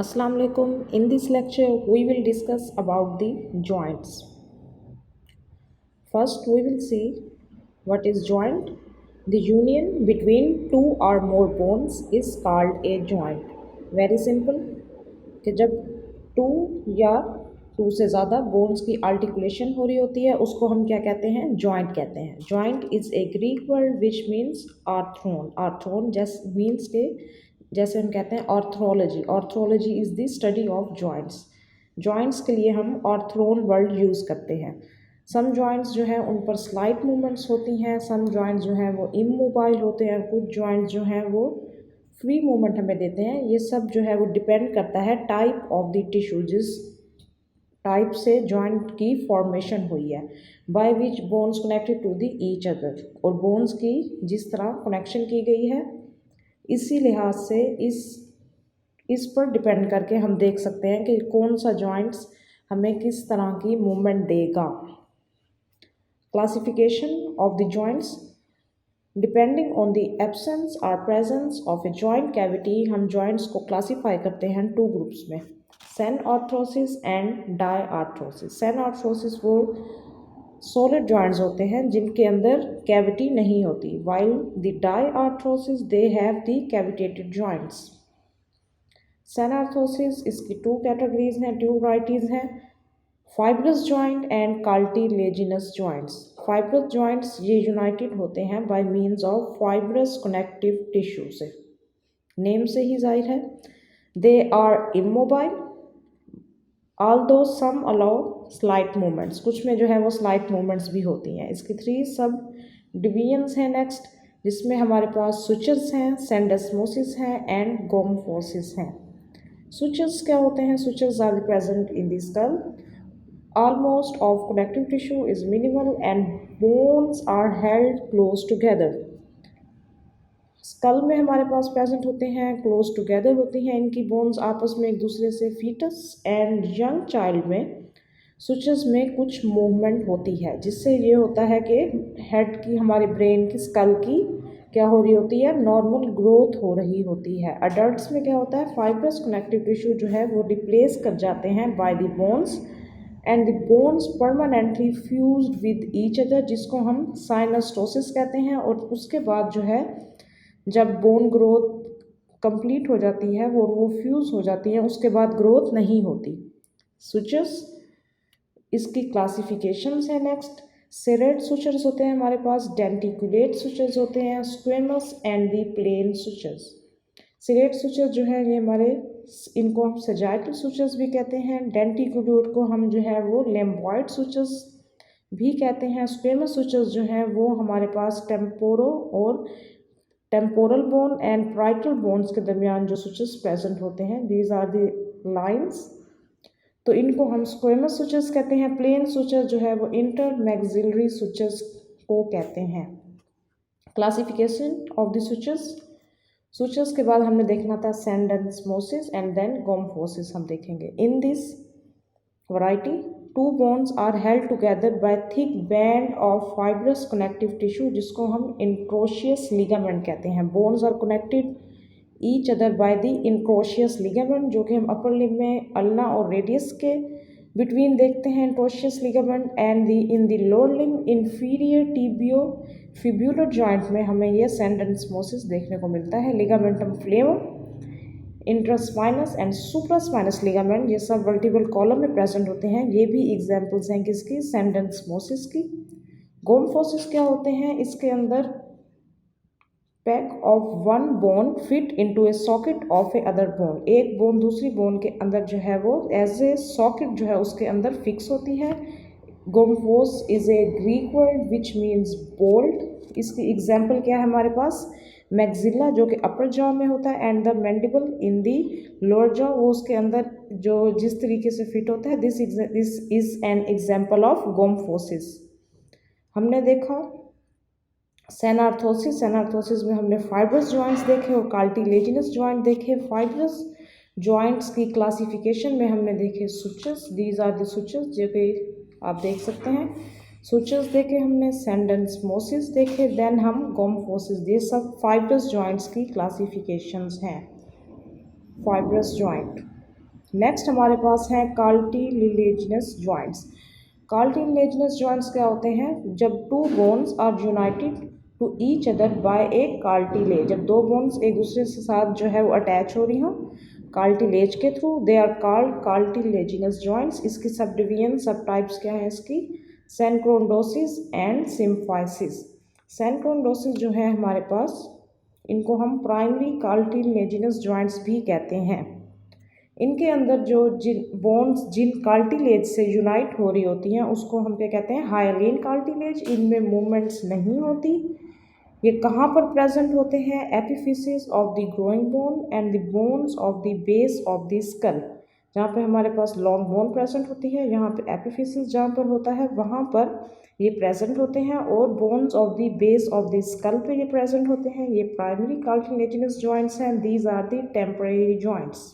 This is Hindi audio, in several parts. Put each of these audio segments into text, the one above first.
Assalamu alaikum. In this lecture, we will discuss about the joints. First, we will see what is joint. The union between two or more bones is called a joint. Very simple. कि जब टू या टू से ज़्यादा बोन्स की आर्टिकुलेशन हो रही होती है उसको हम क्या कहते हैं, जॉइंट कहते हैं. Joint is a Greek word which means arthron. Arthron just means के जैसे हम कहते हैं arthrology. Arthrology is the study of joints. Joints के लिए हम ऑर्थ्रोन वर्ड यूज़ करते हैं. सम जॉइंट्स जो हैं उन पर स्लाइट मूवमेंट्स होती हैं, सम जॉइंट्स जो हैं वो इमोबाइल होते हैं, कुछ जॉइंट्स जो हैं वो फ्री मूवमेंट हमें देते हैं. ये सब जो है वो डिपेंड करता है टाइप ऑफ द टिश्यू, जिस टाइप से जॉइंट की फॉर्मेशन हुई है. By which bones connected to the each other. और बोन्स की जिस तरह कनेक्शन की गई है इसी लिहाज से इस पर डिपेंड करके हम देख सकते हैं कि कौन सा जॉइंट्स हमें किस तरह की मूवमेंट देगा. Classification of the joints. Depending on the absence और presence of a joint cavity हम जॉइंट्स को क्लासीफाई करते हैं टू ग्रुप्स में, सेनआर्थ्रोसिस एंड डायआर्थ्रोसिस. सेनआर्थ्रोसिस वो सॉलिड जॉइंट्स होते हैं जिनके अंदर कैविटी नहीं होती, while the diarthrosis they have the cavitated joints. Synarthrosis इसकी टू कैटेगरीज हैं, टू वराइटीज़ हैं, fibrous joint and cartilaginous joints. Fibrous joints ये यूनाइटेड होते हैं by means of fibrous connective tissue से. नेम से ही जाहिर है. They are immobile although some allow slight movements. कुछ में जो है वो स्लाइट मूवमेंट्स भी होती हैं. इसकी 3 सब डिवीजन्स हैं नेक्स्ट, जिसमें हमारे पास सुचर्स हैं, सेंडेस्मोसिस हैं एंड गोम्फोसिस हैं. सुचर्स क्या होते हैं? Sutures are present in the skull. Almost of connective tissue is minimal and bones are held close together. Skull में हमारे पास प्रेजेंट होते हैं, क्लोज टुगेदर होती हैं इनकी बोन्स आपस में एक दूसरे से. फीटस एंड यंग चाइल्ड में सुचर्स में कुछ मूवमेंट होती है, जिससे ये होता है कि हेड की, हमारे ब्रेन की, स्कल की क्या हो रही होती है, नॉर्मल ग्रोथ हो रही होती है. अडल्ट्स में क्या होता है, फाइब्रस कनेक्टिव टिश्यू जो है वो रिप्लेस कर जाते हैं by the bones and the bones permanently fused with each other, जिसको हम साइनोस्टोसिस कहते हैं. और उसके बाद जो है जब बोन ग्रोथ कंप्लीट हो जाती है वो फ्यूज़ हो जाती है, उसके बाद ग्रोथ नहीं होती. सुचर्स इसकी क्लासिफिकेशंस है नेक्स्ट. सेरेट सुचर्स होते हैं हमारे पास, डेंटिकुलेट सुचर्स होते हैं, squamous and the plane sutures. Serrate sutures जो है ये हमारे, इनको हम सजाइटल सुचर्स भी कहते हैं. डेंटिकुलेट को हम जो है वो लेम्बॉइड सुचर्स भी कहते हैं. स्क्वेमस सुचर्स जो हैं वो हमारे पास टेम्पोरल बोन एंड पाराइटल बोन्स के दरमियान जो सुचर्स प्रेजेंट होते हैं, दीज आर द लाइंस, तो इनको हम स्क्वेमस सुचर्स कहते हैं. प्लेन सुचर्स जो है वो इंटरमैक्सिलरी सुचर्स को कहते हैं. Classification of the sutures. Sutures के बाद हमने देखना था सेंडेस्मोसिस एंड देन गोम्फोसिस हम देखेंगे. In this variety two bones are held together by thick band of fibrous connective tissue, जिसको हम इंट्रोशियस लिगामेंट कहते हैं. Bones are connected each other by the interosseous ligament, जो कि हम अपर लिम्ब में अल्ना और रेडियस के बिटवीन देखते हैं interosseous ligament. And in the lower limb inferior tibio fibular joint में हमें यह सेंडेस्मोसिस देखने को मिलता है. Ligamentum flavum, interspinous and सुप्रास्पाइनस ligament, ये सब वर्टिब्रल कॉलम में प्रेजेंट होते हैं. ये भी एग्जाम्पल्स हैं किसकी, सेंडेस्मोसिस की. गोम्फोसिस क्या होते हैं, इसके अंदर pack of one bone fit into A socket of A other bone. एक बोन दूसरी बोन के अंदर जो है वो एज ए सॉकेट जो है उसके अंदर फिक्स होती है. Gomphos is a Greek word which means bolt. इसकी एग्जाम्पल क्या है हमारे पास, मैक्सिला जो कि अपर जॉ में होता है and the mandible in the lower jaw, वो उसके अंदर जो जिस तरीके से फिट होता है. This is an example of gomphosis. हमने देखा सेनआर्थ्रोसिस. सेनआर्थ्रोसिस में हमने फाइब्रस जॉइंट्स देखे और कार्टिलेजिनस जॉइंट देखे. फाइब्रस जॉइंट्स की क्लासिफिकेशन में हमने देखे sutures. These are the sutures जो कि आप देख सकते हैं. सुचर्स देखे हमने, सेंडेस्मोसिस देखे, देन हम गोम्फोसिस. ये सब फाइब्रस जॉइंट्स की क्लासिफिकेशंस हैं. फाइब्रस जॉइंट नेक्स्ट हमारे पास हैं कार्टिलेजिनस जॉइंट्स। कार्टिलेजिनस जॉइंट्स क्या होते हैं? जब two bones are united to each other by a cartilage, जब दो बोन्स एक दूसरे के साथ जो है वो अटैच हो रही हों कार्टिलेज के through, they are called cartilaginous joints. इसकी सब डिवीजन सब टाइप्स क्या है इसकी? सेंक्रोडोसिस एंड सिम्फाइसिस। सेंक्रोडोसिस जो है हमारे पास, इनको हम प्राइमरी कार्टिलेजिनस जॉइंट्स भी कहते हैं। इनके अंदर जो जिन बोन्स जिन कार्टिलेज से यूनाइट हो रही होती हैं उसको हम क्या कहते हैं? Hyaline cartilage. इनमें मूवमेंट्स नहीं होती। ये कहाँ पर प्रेजेंट होते हैं? Epiphysis of the growing bone and the bones of the base of the skull. जहाँ पे हमारे पास लॉन्ग बोन प्रेजेंट होती है, यहाँ पे एपिफिसिस जहाँ पर होता है वहाँ पर ये प्रेजेंट होते हैं, और bones of the base of the skull पे ये प्रेजेंट होते हैं। ये प्राइमरी कार्टिलेजिनस जॉइंट्स हैं। These are the temporary joints.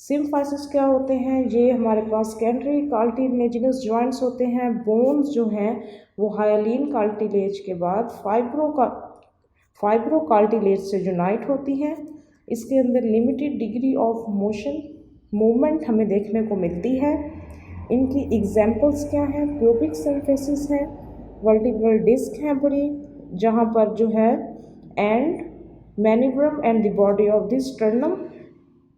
Symphysis क्या होते हैं? ये हमारे पास सेकेंडरी कार्टिलेजिनस जॉइंट्स होते हैं। बोन्स जो हैं वो हाइलिन कार्टिलेज के बाद फाइब्रो कार्टिलेज से यूनाइट होती हैं। इसके अंदर लिमिटेड डिग्री ऑफ मूवमेंट हमें देखने को मिलती है। इनकी एग्जाम्पल्स क्या हैं? प्यूबिक सिम्फाइसिस है, वर्टिब्रल डिस्क है बड़ी, जहाँ पर जो है and manubrium and the body of the sternum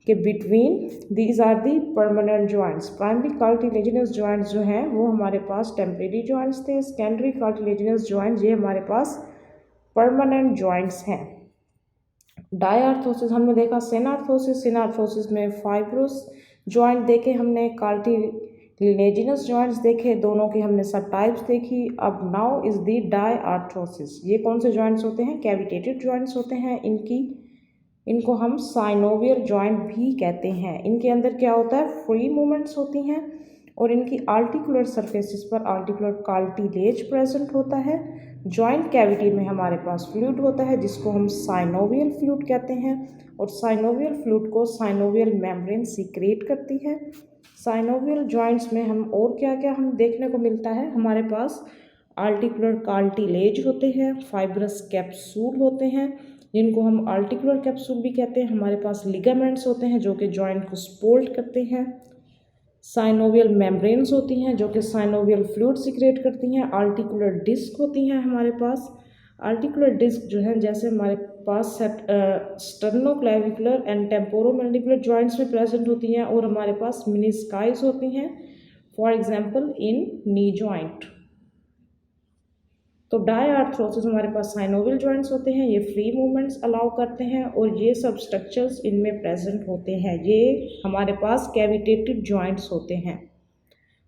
के between, these are the permanent joints. Primary cartilaginous joints जो हैं वो हमारे पास टेम्परेरी जॉइंट्स थे। सेकेंडरी कार्टिलेजिनस जॉइंट्स ये हमारे पास परमानेंट जॉइंट्स हैं। डायआर्थोसिस हमने देखा, सिनार्थोसिस में फाइब्रोस जॉइंट देखे हमने, कार्टिलेजिनस जॉइंट्स देखे, दोनों की हमने सब टाइप्स देखी। अब नाउ इज दी डायआर्थोसिस। ये कौन से जॉइंट्स होते हैं? कैविटेटेड जॉइंट्स होते हैं। इनको हम साइनोवियल जॉइंट भी कहते हैं। इनके अंदर क्या होता है? फ्री मूवमेंट्स होती हैं, और इनकी आर्टिकुलर सरफेसिस पर आर्टिकुलर कार्टिलेज प्रेजेंट होता है। जॉइंट कैविटी में हमारे पास फ्लूइड होता है जिसको हम साइनोवियल फ्लूइड कहते हैं, और साइनोवियल फ्लूइड को साइनोवियल मेम्ब्रेन सीक्रेट करती है। साइनोवियल जॉइंट्स में हम और क्या क्या हम देखने को मिलता है? हमारे पास आर्टिकुलर कार्टिलेज होते हैं, फाइब्रस कैप्सूल होते हैं जिनको हम आर्टिकुलर कैप्सूल भी कहते हैं। हमारे पास लिगामेंट्स होते हैं जो कि जॉइंट को सपोर्ट करते हैं। साइनोवियल मेम्ब्रेन्स होती हैं जो कि साइनोवियल फ्लूइड सीक्रेट करती हैं। आर्टिकुलर डिस्क होती हैं हमारे पास। आर्टिकुलर डिस्क जो है जैसे हमारे पास स्टर्नोक्लेविकुलर एंड टेम्पोरोमैंडिबुलर जॉइंट्स में प्रेजेंट होती हैं, और हमारे पास मेनिस्काइज होती हैं, for example in knee joint. तो डायआर्थरोसिस हमारे पास साइनोवियल जॉइंट्स होते हैं, ये फ्री मूवमेंट्स अलाउ करते हैं, और ये सब स्ट्रक्चर्स इनमें प्रेजेंट होते हैं। ये हमारे पास कैविटेटेड जॉइंट्स होते हैं।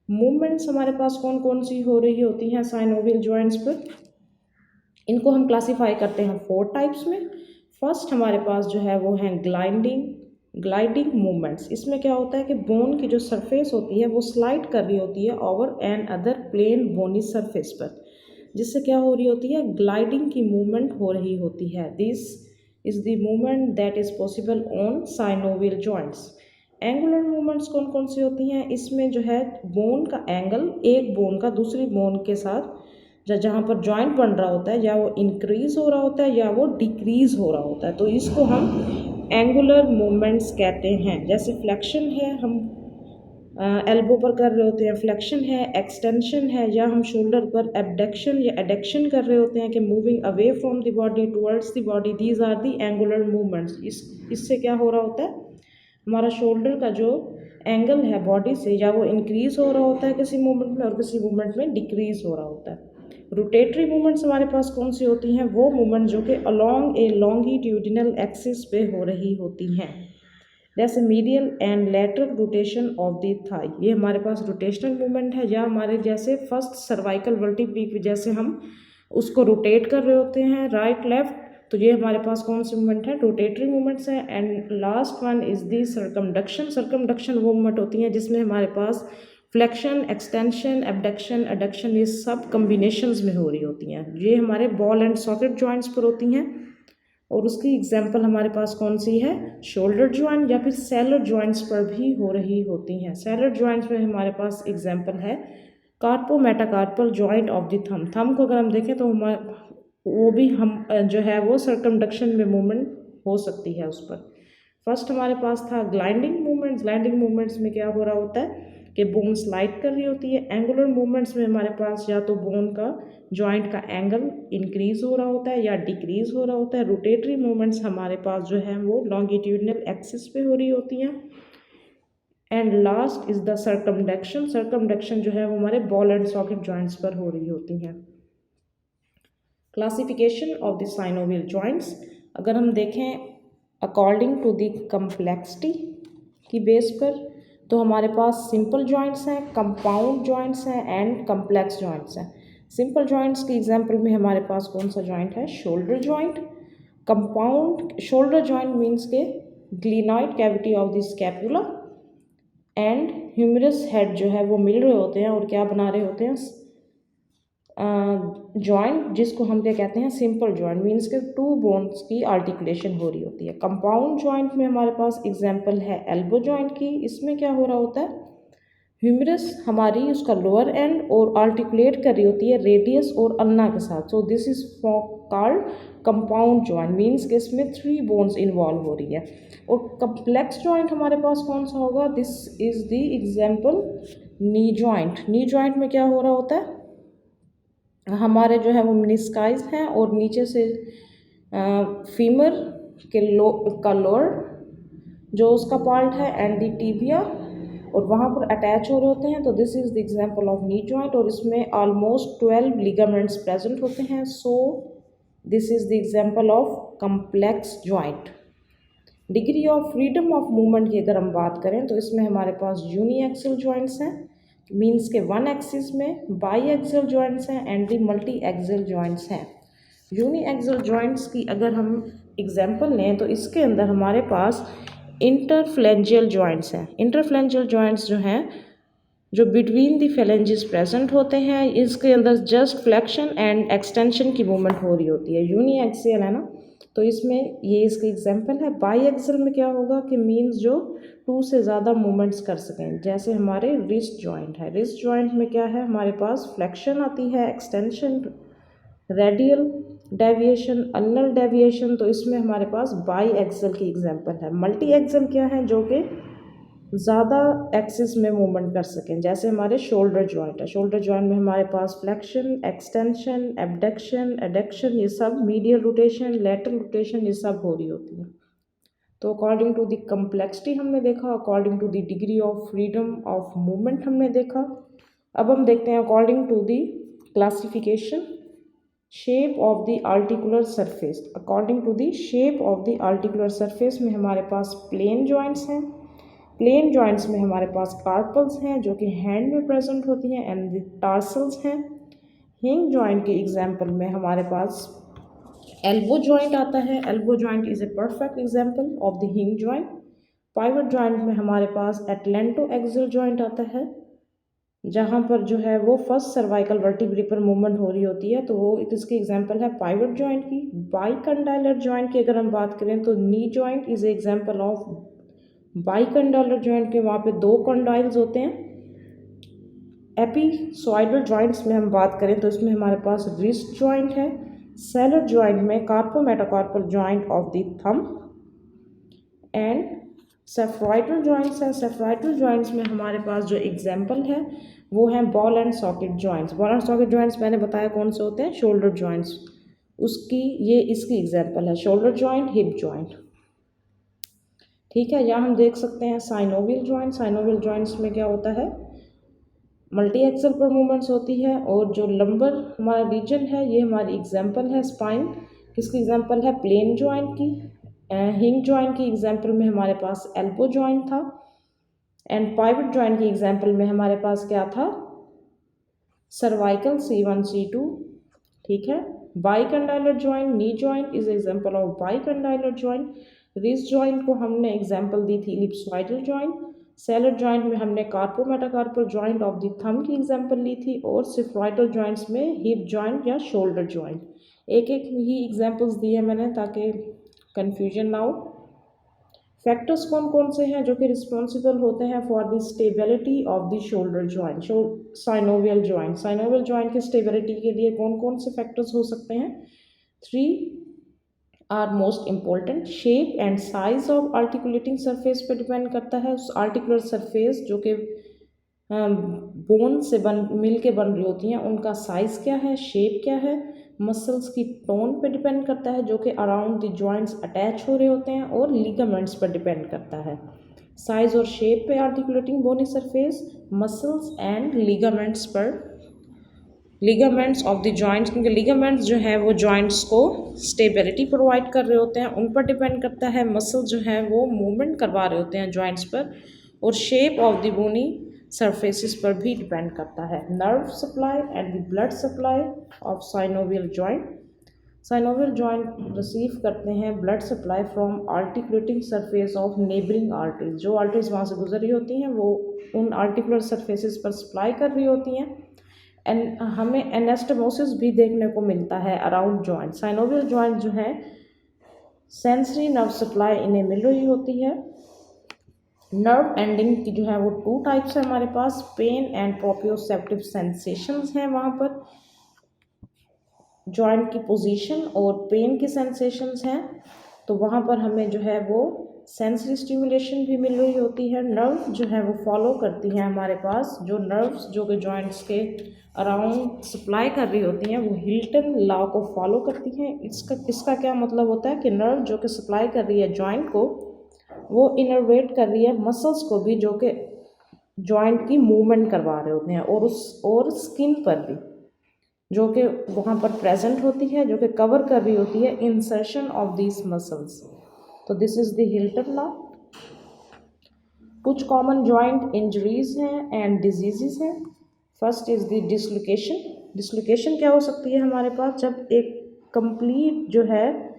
मूवमेंट्स हमारे पास कौन कौन सी हो रही होती हैं साइनोवियल जॉइंट्स पर? इनको हम क्लासीफाई करते हैं 4 टाइप्स में। फर्स्ट हमारे पास जो है वो है ग्लाइडिंग मूवमेंट्स। इसमें क्या होता है कि बोन की जो सरफेस होती है वो स्लाइड कर रही होती है ओवर एन अदर प्लेन बोनी सरफेस पर, जिससे क्या हो रही होती है? ग्लाइडिंग की मूवमेंट हो रही होती है। This is the movement that is possible on synovial joints. Angular movements कौन कौन सी होती हैं? इसमें जो है बोन का एंगल एक बोन का दूसरी बोन के साथ जहाँ पर जॉइंट बन रहा होता है, या वो इंक्रीज हो रहा होता है या वो डिक्रीज हो रहा होता है, तो इसको हम एंगुलर मूवमेंट्स कहते हैं। जैसे फ्लेक्शन है, हम एल्बो पर कर रहे होते हैं, फ्लेक्शन है, एक्सटेंशन है, या हम शोल्डर पर एबडक्शन या एडक्शन कर रहे होते हैं कि moving away from the body towards the body. These are the angular movements. इससे क्या हो रहा होता है? हमारा शोल्डर का जो एंगल है बॉडी से, या वो इंक्रीज हो रहा होता है किसी मूवमेंट में, और किसी मूवमेंट में डिक्रीज हो रहा होता है। रोटेटरी मूवमेंट्स हमारे पास कौन सी होती हैं? वो मूवमेंट जो कि अलोंग ए लॉन्गिट्यूडिनल एक्सिस पे हो रही होती हैं, जैसे medial and lateral rotation of the thigh. ये हमारे पास रोटेशनल मूवमेंट है। या हमारे जैसे फर्स्ट सर्वाइकल वर्टिब्री जैसे हम उसको रोटेट कर रहे होते हैं राइट लेफ्ट, तो ये हमारे पास कौन सी मूवमेंट है? रोटेटरी मूवमेंट्स है। And last one is the circumduction. Circumduction वो मूवमेंट होती हैं जिसमें हमारे पास फ्लेक्शन, एक्सटेंशन, एबडक्शन, एडक्शन, ये सब कम्बिनेशंस में हो रही होती हैं। ये हमारे बॉल एंड सॉकेट जॉइंट्स पर होती हैं, और उसकी एग्जाम्पल हमारे पास कौन सी है? शोल्डर जॉइंट या फिर सैलर जॉइंट्स पर भी हो रही होती हैं। सैलर जॉइंट्स में हमारे पास एग्जाम्पल है carpometacarpal joint of the thumb. Thumb को अगर हम देखें तो वो भी हम जो है वो सर्कमडक्शन में मूवमेंट हो सकती है उस पर। फर्स्ट हमारे पास था ग्लाइडिंग मूवमेंट, ग्लाइडिंग मूवमेंट्स में क्या हो रहा होता है कि बोन स्लाइड कर रही होती है। एंगुलर मूवमेंट्स में हमारे पास या तो बोन का जॉइंट का एंगल इंक्रीज हो रहा होता है या डिक्रीज हो रहा होता है। रोटेटरी मूवमेंट्स हमारे पास जो है वो लॉन्गिट्यूडनल एक्सिस पे हो रही होती हैं। And last is the circumduction. Circumduction जो है वो हमारे बॉल एंड सॉकेट जॉइंट्स पर हो रही होती हैं। Classification of the synovial joints, अगर हम देखें अकॉर्डिंग टू द कम्प्लेक्सिटी की बेस पर, तो हमारे पास सिंपल जॉइंट्स हैं, कंपाउंड जॉइंट्स हैं एंड कम्प्लेक्स जॉइंट्स हैं। सिंपल जॉइंट्स की एग्जांपल में हमारे पास कौन सा जॉइंट है? Shoulder joint. Compound shoulder joint means के glenoid cavity of the scapula and humerus head जो है वो मिल रहे होते हैं और क्या बना रहे होते हैं? जॉइंट, जिसको हम क्या कहते हैं? सिंपल जॉइंट मीन्स के टू बोन्स की आर्टिकुलेशन हो रही होती है। कंपाउंड जॉइंट में हमारे पास एग्जांपल है एल्बो जॉइंट की। इसमें क्या हो रहा होता है? ह्यूमरस हमारी उसका लोअर एंड और आर्टिकुलेट कर रही होती है रेडियस और अल्ना के साथ। So this is called compound joint means के इसमें 3 बोन्स इन्वॉल्व हो रही है। और कम्प्लेक्स जॉइंट हमारे पास कौन सा होगा? This is the example knee joint. Knee joint में क्या हो रहा होता है? हमारे जो है वो मेनिस्काइज हैं और नीचे से फीमर के का लोअर जो उसका पार्ट है एंड दी टिबिया और वहाँ पर अटैच हो रहे होते हैं। तो this is the example of knee joint और इसमें ऑलमोस्ट 12 लिगामेंट्स प्रेजेंट होते हैं। So this is the example of complex joint. Degree of freedom of movement की अगर हम बात करें तो इसमें हमारे पास यूनी एक्सल जॉइंट्स हैं मीन्स के वन एक्सिस में, बाई एक्सल जॉइंट्स हैं and the multiaxial joints हैं। यूनी एक्सल जॉइंट्स की अगर हम एग्जांपल लें तो इसके अंदर हमारे पास इंटरफ्लेंजियल जॉइंट्स हैं। इंटरफ्लेंजियल जॉइंट्स जो हैं जो बिटवीन दी फेलेंजेस प्रेजेंट होते हैं, इसके अंदर जस्ट फ्लेक्शन एंड एक्सटेंशन की मूवमेंट हो रही होती है। यूनी एक्सियल है ना, तो इसमें ये इसका एग्जांपल है। बाई एक्सल में क्या होगा कि मीन्स जो 2 से ज़्यादा मूवमेंट्स कर सकें, जैसे हमारे रिस्ट जॉइंट है। रिस्ट जॉइंट में क्या है? हमारे पास फ्लेक्शन आती है, extension, radial deviation, ulnar deviation. तो इसमें हमारे पास बाई एक्सल की एग्जांपल है। मल्टी एक्सल क्या है? जो कि ज़्यादा एक्सिस में मूवमेंट कर सकें, जैसे हमारे शोल्डर जॉइंट है। शोल्डर जॉइंट में हमारे पास फ्लेक्शन, एक्सटेंशन, एबडक्शन, एडक्शन, ये सब, मीडियल रोटेशन, लैटरल रोटेशन, ये सब हो रही होती है। तो अकॉर्डिंग टू द कम्प्लेक्सिटी हमने देखा, according to the degree of freedom of movement हमने देखा। अब हम देखते हैं according to the classification shape of the articular surface. According to the shape of the articular surface में हमारे पास प्लेन जॉइंट्स हैं। प्लेन जॉइंट्स में हमारे पास कार्पल्स हैं जो कि हैंड में प्रेजेंट होती हैं एंड टार्सल्स हैं। हिंग जॉइंट के एग्जांपल में हमारे पास एल्बो जॉइंट आता है। Elbow joint is a perfect example of the हिंग जॉइंट। पाइवट जॉइंट में हमारे पास एटलेंटो एक्सियल जॉइंट आता है, जहाँ पर जो है वो फर्स्ट सर्वाइकल वर्टिब्रे पर मूवमेंट हो रही होती है, तो वो इसकी एग्जांपल है पाइवट जॉइंट की। बाइकंडाइलर जॉइंट की अगर हम बात करें तो knee joint is a example of bicondylar joint के। वहाँ पे 2 कंडाइल्स होते हैं। एपिसॉइडल जॉइंट्स में हम बात करें तो इसमें हमारे पास रिस्ट जॉइंट है। सैलर जॉइंट में carpometacarpal joint of the thumb and spheroidal joints हैं। सेफ्रॉइडल जॉइंट्स में हमारे पास जो एग्जांपल है वो हैं ball and socket joints. Ball and socket joints मैंने बताया कौन से होते हैं? Shoulder joints. उसकी ये इसकी एग्जांपल है शोल्डर जॉइंट, हिप जॉइंट। ठीक है, यहाँ हम देख सकते हैं साइनोवियल जॉइंट। साइनोवियल जॉइंट्स में क्या होता है? मल्टी एक्सल पर मूवमेंट्स होती है और जो लंबर हमारा रीजन है ये हमारी एग्जांपल है स्पाइन। किसकी एग्जांपल है? प्लेन जॉइंट की। हिंग जॉइंट की एग्जांपल में हमारे पास एल्बो जॉइंट था एंड पाइवट जॉइंट की एग्जांपल में हमारे पास क्या था? Cervical C1 C2। ठीक है, bicondylar joint, knee joint is example of bicondylar joint. Wrist joint को हमने एग्जांपल दी थी इलिप्सॉइडल जॉइंट। सैलर जॉइंट में हमने carpometacarpal joint of the thumb की एग्जांपल ली थी और सेफ्रॉइडल जॉइंट्स में हिप जॉइंट या शोल्डर जॉइंट। एक एक ही एग्जांपल्स दिए मैंने ताकि कन्फ्यूजन ना हो। फैक्टर्स कौन कौन से हैं जो कि रिस्पॉन्सिबल होते हैं for the stability of the shoulder joint, synovial joint. Synovial joint की स्टेबिलिटी के लिए कौन कौन से फैक्टर्स हो सकते हैं? 3 are most important. Shape and size of articulating surface पे डिपेंड करता है। उस आर्टिकुलर सरफेस जो कि बोन से मिल के बन रही होती हैं उनका साइज़ क्या है, शेप क्या है। मसल्स की टोन पे डिपेंड करता है जो कि अराउंड द जॉइंट्स अटैच हो रहे होते हैं, और लिगामेंट्स पर डिपेंड करता है। साइज और शेप पे articulating bony surface, muscles and ligaments पर, लिगामेंट्स ऑफ द जॉइंट्स, क्योंकि लिगामेंट्स जो है वो जॉइंट्स को स्टेबिलिटी प्रोवाइड कर रहे होते हैं, उन पर डिपेंड करता है। मसल जो है वो मूवमेंट करवा रहे होते हैं जॉइंट्स पर, और shape of the bony surfaces पर भी डिपेंड करता है। Nerve supply and the blood supply of synovial joint. Synovial joint receive करते हैं blood supply from articulating surface of neighbouring arteries. जो आर्टरीज वहाँ से गुजर रही होती हैं वो उन आर्टिकुलर सरफेसिस पर सप्लाई कर रही होती हैं। एंड हमें एनास्टोमोसिस भी देखने को मिलता है अराउंड जॉइंट। साइनोवियल जॉइंट जो है सेंसरी नर्व सप्लाई इन्हें मिल रही होती है। नर्व एंडिंग की जो है वो 2 टाइप्स है हमारे पास, पेन एंड प्रोप्रियोसेप्टिव सेंसेशंस हैं वहाँ पर, जॉइंट की पोजीशन और पेन की सेंसेशंस हैं। तो वहाँ पर हमें जो है वो सेंसरी स्टिमुलेशन भी मिल रही होती है। नर्व जो है वो फॉलो करती हैं हमारे पास, जो नर्व्स जो कि जॉइंट्स के अराउंड सप्लाई कर रही होती हैं वो हिल्टन लॉ को फॉलो करती हैं। इसका क्या मतलब होता है कि नर्व जो कि सप्लाई कर रही है जॉइंट को, वो इनर्वेट कर रही है मसल्स को भी जो कि जॉइंट की मूवमेंट करवा रहे होते हैं, और स्किन पर भी जो कि वहाँ पर प्रेजेंट होती है, जो कि कवर कर रही होती है इंसर्शन ऑफ दीज मसल्स। तो this is the Hilton law. कुछ कॉमन जॉइंट इंजरीज हैं एंड डिजीजेस हैं। First is the dislocation. Dislocation क्या हो सकती है हमारे पास, जब एक कंप्लीट जो है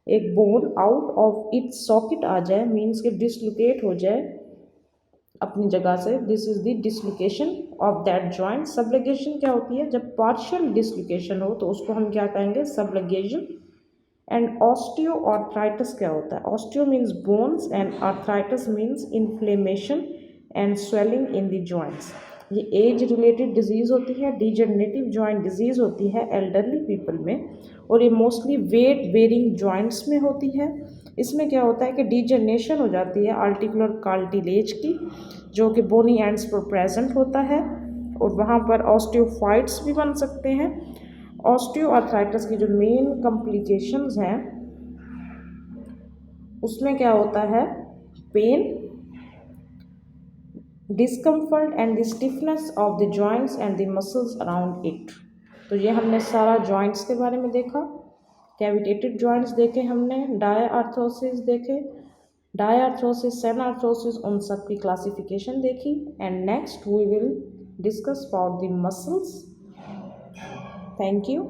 एक bone out of its socket आ जाए, मीन्स के डिसलोकेट हो जाए अपनी जगह से। This is the dislocation of that joint. Subluxation क्या होती है, जब पार्शियल डिसलोकेशन हो तो उसको हम क्या कहेंगे, सबलगेशन। एंड ऑस्टियो आर्थराइटिस क्या होता है, osteo means bones and arthritis means inflammation and swelling in the joints. ये एज रिलेटेड डिजीज़ होती है, डिजनरेटिव जॉइंट डिजीज़ होती है एल्डरली पीपल में, और ये मोस्टली वेट बेरिंग जॉइंट्स में होती है। इसमें क्या होता है कि डिजनरेशन हो जाती है आर्टिकुलर कार्टिलेज की, जो कि बोनी एंड्स पर प्रेजेंट होता है, और वहाँ पर ऑस्टियोफाइट्स भी बन सकते हैं। ऑस्टियोआर्थराइटिस की जो मेन कॉम्प्लिकेशंस हैं उसमें क्या होता है, pain, discomfort and the stiffness of the joints and the muscles around it. तो ये हमने सारा जॉइंट्स के बारे में देखा। कैविटेटेड जॉइंट्स देखे हमने, डायआर्थरोसिस देखे, डायआर्थरोसिस, सेनआर्थरोसिस, उन सब की क्लासिफिकेशन देखी। And next we will discuss about the muscles. Thank you.